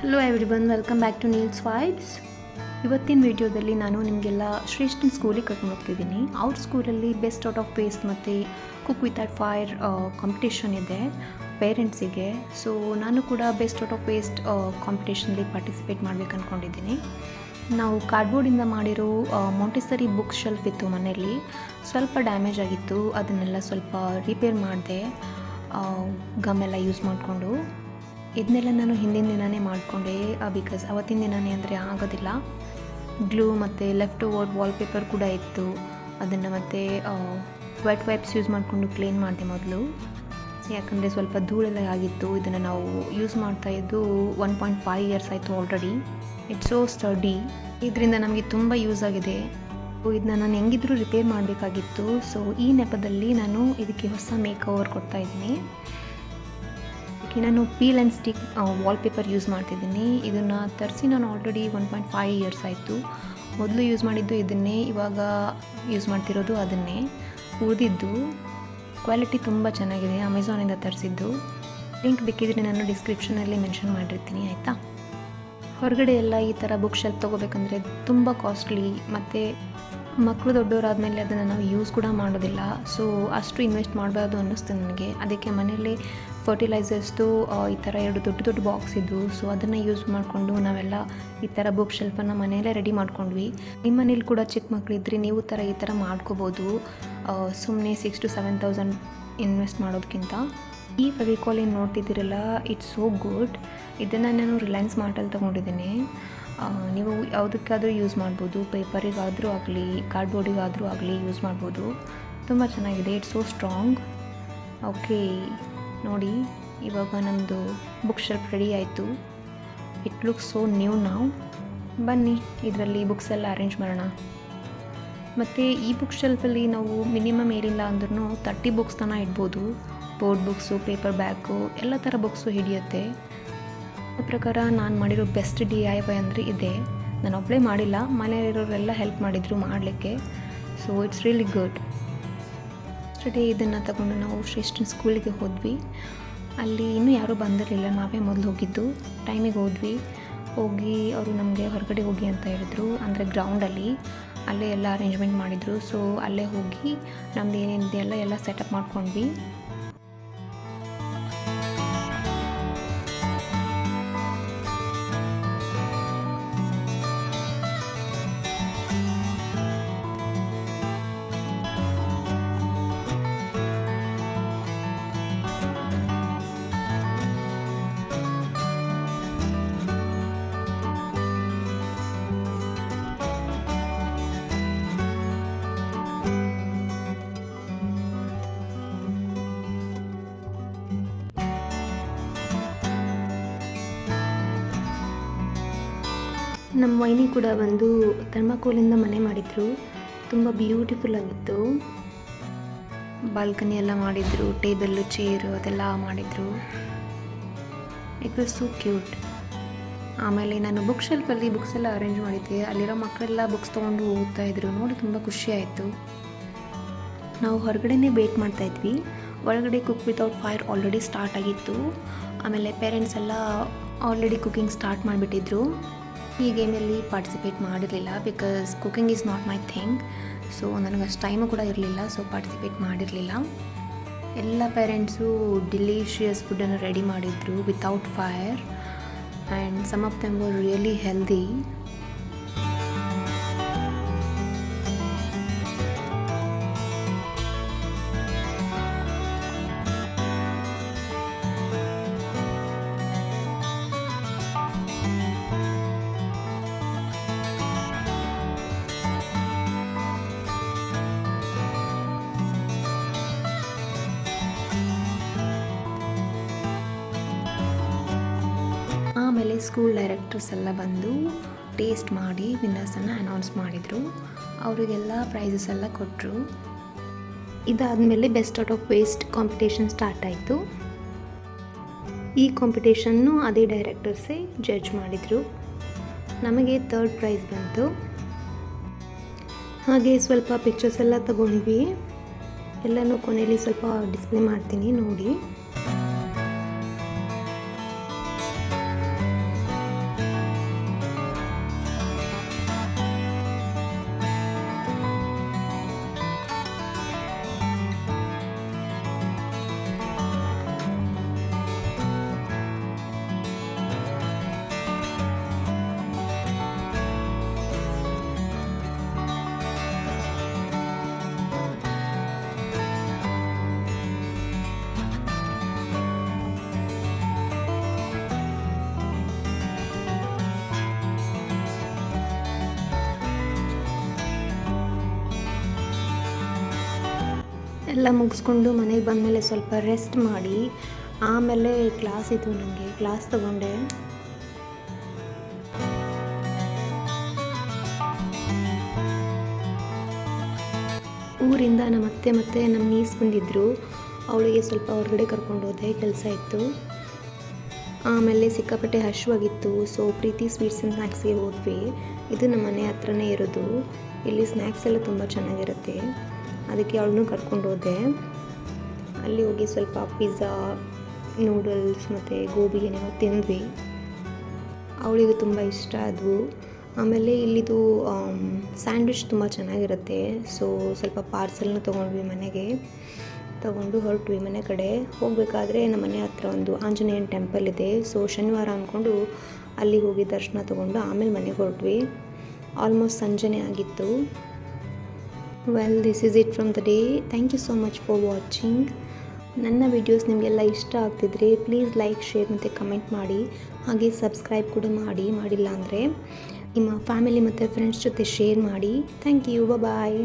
Hello everyone, welcome back to Neel's vibes. ಇವತ್ತಿನ ವಿಡಿಯೋದಲ್ಲಿ ನಾನು ನಿಮಗೆಲ್ಲ ಶ್ರೇಷ್ಠನ ಸ್ಕೂಲಿಗೆ ಕರ್ಕೊಂಡು ಹೋಗ್ತಿದ್ದೀನಿ. ಅವ್ರ ಸ್ಕೂಲಲ್ಲಿ ಬೆಸ್ಟ್ ಔಟ್ ಆಫ್ ವೇಸ್ಟ್ ಮತ್ತು ಕುಕ್ ವಿತೌಟ್ ಫೈರ್ ಕಾಂಪಿಟೇಷನ್ ಇದೆ ಪೇರೆಂಟ್ಸಿಗೆ. ಸೊ ನಾನು ಕೂಡ ಬೆಸ್ಟ್ ಔಟ್ ಆಫ್ ವೇಸ್ಟ್ ಕಾಂಪಿಟೇಷನಲ್ಲಿ ಪಾರ್ಟಿಸಿಪೇಟ್ ಮಾಡಬೇಕು ಅಂದ್ಕೊಂಡಿದ್ದೀನಿ. ನಾವು ಕಾರ್ಡ್ಬೋರ್ಡಿಂದ ಮಾಡಿರೋ ಮಾಂಟೆಸರಿ ಬುಕ್ ಶೆಲ್ಫ್ ಇತ್ತು ಮನೆಯಲ್ಲಿ, ಸ್ವಲ್ಪ ಡ್ಯಾಮೇಜ್ ಆಗಿತ್ತು. ಅದನ್ನೆಲ್ಲ ಸ್ವಲ್ಪ ರಿಪೇರ್ ಮಾಡಿದೆ ಗಮ್ಮೆಲ್ಲ ಯೂಸ್ ಮಾಡಿಕೊಂಡು. ಇದನ್ನೆಲ್ಲ ನಾನು ಹಿಂದಿನ ದಿನವೇ ಮಾಡಿಕೊಂಡೆ, ಬಿಕಾಸ್ ಅವತ್ತಿನ ದಿನವೇ ಅಂದರೆ ಆಗೋದಿಲ್ಲ. ಗ್ಲೂ ಮತ್ತು ಲೆಫ್ಟ್ ಓವರ್ ವಾಲ್ಪೇಪರ್ ಕೂಡ ಇತ್ತು, ಅದನ್ನು ಮತ್ತು ವೆಟ್ ವೈಪ್ಸ್ ಯೂಸ್ ಮಾಡಿಕೊಂಡು ಕ್ಲೀನ್ ಮಾಡಿದೆ ಮೊದಲು, ಯಾಕಂದರೆ ಸ್ವಲ್ಪ ಧೂಳೆಲ್ಲ ಆಗಿತ್ತು. ಇದನ್ನು ನಾವು ಯೂಸ್ ಮಾಡ್ತಾಯಿದ್ದು 1.5 ಇಯರ್ಸ್ ಆಯಿತು ಆಲ್ರೆಡಿ. It's so study. ಇದರಿಂದ ನಮಗೆ ತುಂಬ ಯೂಸ್ ಆಗಿದೆ. ಇದನ್ನ ನಾನು ಹೆಂಗಿದ್ರೂ ರಿಪೇರ್ ಮಾಡಬೇಕಾಗಿತ್ತು. ಸೊ ಈ ನೆಪದಲ್ಲಿ ನಾನು ಇದಕ್ಕೆ ಹೊಸ ಮೇಕ್ ಓವರ್ ಕೊಡ್ತಾಯಿದ್ದೀನಿ. ನಾನು peel and stick wallpaper use ಮಾಡ್ತಿದ್ದೀನಿ. ಇದನ್ನು ತರಿಸಿ ನಾನು ಆಲ್ರೆಡಿ 1.5 ಇಯರ್ಸ್ ಆಯಿತು. ಮೊದಲು ಯೂಸ್ ಮಾಡಿದ್ದು ಇದನ್ನೇ, ಇವಾಗ ಯೂಸ್ ಮಾಡ್ತಿರೋದು ಅದನ್ನೇ. ಉಳಿದಿದ್ದು ಕ್ವಾಲಿಟಿ ತುಂಬ ಚೆನ್ನಾಗಿದೆ, ಅಮೆಝಾನಿಂದ ತರಿಸಿದ್ದು. ಲಿಂಕ್ ಬೇಕಿದ್ರೆ ನಾನು ಡಿಸ್ಕ್ರಿಪ್ಷನಲ್ಲಿ ಮೆನ್ಷನ್ ಮಾಡಿರ್ತೀನಿ, ಆಯಿತಾ. ಹೊರಗಡೆ ಎಲ್ಲ ಈ ಥರ ಬುಕ್ ಶೆಲ್ಫ್ ತೊಗೋಬೇಕಂದ್ರೆ ತುಂಬ ಕಾಸ್ಟ್ಲಿ, ಮತ್ತು ಮಕ್ಕಳು ದೊಡ್ಡವರಾದಮೇಲೆ ಅದನ್ನು ನಾವು ಯೂಸ್ ಕೂಡ ಮಾಡೋದಿಲ್ಲ. ಸೊ ಅಷ್ಟು ಇನ್ವೆಸ್ಟ್ ಮಾಡಬಾರ್ದು ಅನ್ನಿಸ್ತು ನನಗೆ. ಅದಕ್ಕೆ ಮನೆಯಲ್ಲೇ ಫರ್ಟಿಲೈಸರ್ಸ್ದು ಈ ಥರ 2 ದೊಡ್ಡ ಬಾಕ್ಸ್ ಇದ್ದು, ಸೊ ಅದನ್ನು ಯೂಸ್ ಮಾಡಿಕೊಂಡು ನಾವೆಲ್ಲ ಈ ಥರ ಬುಕ್ ಶೆಲ್ಫನ್ನು ಮನೆಯಲ್ಲೇ ರೆಡಿ ಮಾಡ್ಕೊಂಡ್ವಿ. ನಿಮ್ಮ ಮನೇಲಿ ಕೂಡ ಚಿಕ್ಕ ಮಕ್ಕಳಿದ್ರೆ ನೀವು ಈ ಥರ ಮಾಡ್ಕೋಬೋದು, ಸುಮ್ಮನೆ 6,000 to 7,000 ಇನ್ವೆಸ್ಟ್ ಮಾಡೋದಕ್ಕಿಂತ. ಈ ಫೆವಿಕಾಲ್ ಏನು ನೋಡ್ತಿದ್ದೀರಲ್ಲ, ಇಟ್ಸ್ ಸೋ ಗುಡ್. ಇದನ್ನು ನಾನು ರಿಲಯನ್ಸ್ ಮಾರ್ಟಲ್ಲಿ ತೊಗೊಂಡಿದ್ದೀನಿ. ನೀವು ಯಾವುದಕ್ಕಾದರೂ ಯೂಸ್ ಮಾಡ್ಬೋದು, ಪೇಪರಿಗಾದರೂ ಆಗಲಿ ಕಾರ್ಡ್ಬೋರ್ಡಿಗಾದರೂ ಆಗಲಿ ಯೂಸ್ ಮಾಡ್ಬೋದು. ತುಂಬ ಚೆನ್ನಾಗಿದೆ, ಇಟ್ಸ್ ಸೋ ಸ್ಟ್ರಾಂಗ್. ಓಕೆ ನೋಡಿ, ಇವಾಗ ನಮ್ಮದು ಬುಕ್ ಶೆಲ್ಫ್ ರೆಡಿ ಆಯಿತು. ಇಟ್ ಲುಕ್ಸ್ ಸೋ ನ್ಯೂ ನಾವು. ಬನ್ನಿ ಇದರಲ್ಲಿ ಬುಕ್ಸ್ ಎಲ್ಲ ಅರೇಂಜ್ ಮಾಡೋಣ. ಮತ್ತು ಈ ಬುಕ್ ಶೆಲ್ಫಲ್ಲಿ ನಾವು ಮಿನಿಮಮ್ ಏನಿಲ್ಲ ಅಂದ್ರೂ 30 ಬುಕ್ಸ್ ತನಕ ಇಡ್ಬೋದು. ಬೋರ್ಡ್ ಬುಕ್ಸು, ಪೇಪರ್ ಬ್ಯಾಗು, ಎಲ್ಲ ಥರ ಬುಕ್ಸು ಹಿಡಿಯುತ್ತೆ. ಆ ಪ್ರಕಾರ ನಾನು ಮಾಡಿರೋ ಬೆಸ್ಟ್ DIY ಅಂದರೆ ಇದೆ. ನಾನು ಒಬ್ಬಳೇ ಮಾಡಿಲ್ಲ, ಮನೆಯಲ್ಲಿರೋರೆಲ್ಲ ಹೆಲ್ಪ್ ಮಾಡಿದರು ಮಾಡಲಿಕ್ಕೆ. So it's really good. Day ಇದನ್ನು ತಗೊಂಡು ನಾವು ಶ್ರೇಷ್ಠನ ಸ್ಕೂಲಿಗೆ ಹೋದ್ವಿ. ಅಲ್ಲಿ ಇನ್ನೂ ಯಾರೂ ಬಂದಿರಲಿಲ್ಲ, ನಾವೇ ಮೊದಲು ಹೋಗಿದ್ದು. ಟೈಮಿಗೆ ಹೋಗಿ ಅವರು ನಮಗೆ ಹೊರಗಡೆ ಹೋಗಿ ಅಂತ ಹೇಳಿದ್ರು, ಅಂದರೆ ಗ್ರೌಂಡಲ್ಲಿ. ಅಲ್ಲೇ ಎಲ್ಲ ಅರೇಂಜ್ಮೆಂಟ್ ಮಾಡಿದರು. ಸೊ ಅಲ್ಲೇ ಹೋಗಿ ನಮ್ದು ಏನೇನಿದೆ ಎಲ್ಲ ಸೆಟಪ್ ಮಾಡ್ಕೊಂಡ್ವಿ. ನಮ್ಮ ವೈನಿ ಕೂಡ ಬಂದು ಥರ್ಮಾಕೋಲಿಂದ ಮನೆ ಮಾಡಿದರು. ತುಂಬ ಬ್ಯೂಟಿಫುಲ್ ಆಗಿತ್ತು. ಬಾಲ್ಕನಿ ಎಲ್ಲ ಮಾಡಿದರು, ಟೇಬಲ್ಲು, ಚೇರು ಅದೆಲ್ಲ ಮಾಡಿದರು. It was so cute. ಆಮೇಲೆ ನಾನು ಬುಕ್ ಶೆಲ್ಫಲ್ಲಿ ಬುಕ್ಸ್ ಎಲ್ಲ ಅರೇಂಜ್ ಮಾಡಿದ್ದೆ. ಅಲ್ಲಿರೋ ಮಕ್ಕಳೆಲ್ಲ ಬುಕ್ಸ್ ತೊಗೊಂಡು ಓದ್ತಾಯಿದ್ರು, ನೋಡಿ ತುಂಬ ಖುಷಿ ಆಯಿತು. ನಾವು ಹೊರಗಡೆನೇ ವೇಟ್ ಮಾಡ್ತಾಯಿದ್ವಿ. ಒಳಗಡೆ cook without fire already start ಆಗಿತ್ತು. ಆಮೇಲೆ ಪೇರೆಂಟ್ಸ್ ಎಲ್ಲ ಆಲ್ರೆಡಿ ಕುಕಿಂಗ್ ಸ್ಟಾರ್ಟ್ ಮಾಡಿಬಿಟ್ಟಿದ್ರು. ಈ ಗೇಮಲ್ಲಿ ಪಾರ್ಟಿಸಿಪೇಟ್ ಮಾಡಿರಲಿಲ್ಲ, because cooking is not my thing. So ನನಗೆ ಅಷ್ಟು ಟೈಮು ಕೂಡ ಇರಲಿಲ್ಲ, ಸೊ ಪಾರ್ಟಿಸಿಪೇಟ್ ಮಾಡಿರಲಿಲ್ಲ. ಎಲ್ಲ ಪೇರೆಂಟ್ಸು ಡಿಲೀಷಿಯಸ್ ಫುಡ್ಡನ್ನು ರೆಡಿ ಮಾಡಿದರು without fire, and some of them were really healthy. ಆಮೇಲೆ ಸ್ಕೂಲ್ ಡೈರೆಕ್ಟರ್ಸ್ ಎಲ್ಲ ಬಂದು ಟೇಸ್ಟ್ ಮಾಡಿ ವಿನ್ನರ್ಸನ್ನು ಅನೌನ್ಸ್ ಮಾಡಿದರು. ಅವರಿಗೆಲ್ಲ ಪ್ರೈಸಸ್ ಎಲ್ಲ ಕೊಟ್ಟರು. ಇದಾದಮೇಲೆ best out of waste competition start ಆಯಿತು. ಈ ಕಾಂಪಿಟೇಷನ್ನು ಅದೇ ಡೈರೆಕ್ಟರ್ಸೇ ಜಡ್ಜ್ ಮಾಡಿದರು. ನಮಗೆ 3rd ಪ್ರೈಸ್ ಬಂತು. ಹಾಗೆ ಸ್ವಲ್ಪ ಪಿಕ್ಚರ್ಸ್ ಎಲ್ಲ ತಗೊಂಡ್ವಿ. ಎಲ್ಲನೂ ಕೊನೆಯಲ್ಲಿ ಸ್ವಲ್ಪ ಡಿಸ್ಪ್ಲೇ ಮಾಡ್ತೀನಿ ನೋಡಿ. ಎಲ್ಲ ಮುಗಿಸ್ಕೊಂಡು ಮನೆಗೆ ಬಂದಮೇಲೆ ಸ್ವಲ್ಪ ರೆಸ್ಟ್ ಮಾಡಿ ಆಮೇಲೆ ಕ್ಲಾಸ್ ಇತ್ತು, ನನಗೆ ಕ್ಲಾಸ್ ತಗೊಂಡೆ. ಊರಿಂದ ನಮ್ಮ ಅತ್ತೆ ಮತ್ತು ನಮ್ಮ ನೀಸ್ ಬಂದಿದ್ದರು. ಅವಳಿಗೆ ಸ್ವಲ್ಪ ಹೊರಗಡೆ ಕರ್ಕೊಂಡು ಹೋದೆ, ಕೆಲಸ ಇತ್ತು. ಆಮೇಲೆ ಸಿಕ್ಕಾಪಟ್ಟೆ ಹಶ್ವಾಗಿತ್ತು. ಸೊ ಪ್ರೀತಿ ಸ್ವೀಟ್ಸ್ ಆ್ಯಂಡ್ ಸ್ನ್ಯಾಕ್ಸ್ಗೆ ಹೋದ್ವಿ. ಇದು ನಮ್ಮ ಮನೆ ಹತ್ರನೇ ಇರೋದು. ಇಲ್ಲಿ ಸ್ನ್ಯಾಕ್ಸ್ ಎಲ್ಲ ತುಂಬ ಚೆನ್ನಾಗಿರುತ್ತೆ. ಅದಕ್ಕೆ ಅವಳನ್ನೂ ಕರ್ಕೊಂಡು ಹೋದೆ. ಅಲ್ಲಿ ಹೋಗಿ ಸ್ವಲ್ಪ ಪಿಜ್ಜಾ, ನೂಡಲ್ಸ್ ಮತ್ತು ಗೋಬಿ ಏನೇನೋ ತಿಂದ್ವಿ. ಅವಳಿಗೆ ತುಂಬ ಇಷ್ಟ ಆದವು. ಆಮೇಲೆ ಇಲ್ಲಿದು ಸ್ಯಾಂಡ್ವಿಚ್ ತುಂಬ ಚೆನ್ನಾಗಿರುತ್ತೆ. ಸೊ ಸ್ವಲ್ಪ ಪಾರ್ಸೆಲ್ನ ತೊಗೊಂಡ್ವಿ, ಮನೆಗೆ ತೊಗೊಂಡು ಹೊರಟ್ವಿ. ಮನೆ ಕಡೆ ಹೋಗಬೇಕಾದ್ರೆ ನಮ್ಮ ಮನೆ ಹತ್ರ ಒಂದು ಆಂಜನೇಯನ ಟೆಂಪಲ್ ಇದೆ. ಸೊ ಶನಿವಾರ ಅಂದ್ಕೊಂಡು ಅಲ್ಲಿಗೆ ಹೋಗಿ ದರ್ಶನ ತೊಗೊಂಡು ಆಮೇಲೆ ಮನೆಗೆ ಹೊರಟ್ವಿ. ಆಲ್ಮೋಸ್ಟ್ ಸಂಜೆನೇ ಆಗಿತ್ತು. Well, this is it from the day. Thank you so much for watching. ನನ್ನ ವಿಡಿಯೋಸ್ ನಿಮಗೆಲ್ಲ ಇಷ್ಟ ಆಗ್ತಿದ್ರೆ ಪ್ಲೀಸ್ ಲೈಕ್, ಶೇರ್ ಮತ್ತು ಕಮೆಂಟ್ ಮಾಡಿ. ಹಾಗೆ ಸಬ್ಸ್ಕ್ರೈಬ್ ಕೂಡ ಮಾಡಿಲ್ಲ ಅಂದರೆ ನಿಮ್ಮ ಫ್ಯಾಮಿಲಿ ಮತ್ತು ಫ್ರೆಂಡ್ಸ್ ಜೊತೆ ಶೇರ್ ಮಾಡಿ. Thank you. ಬಾಯ್.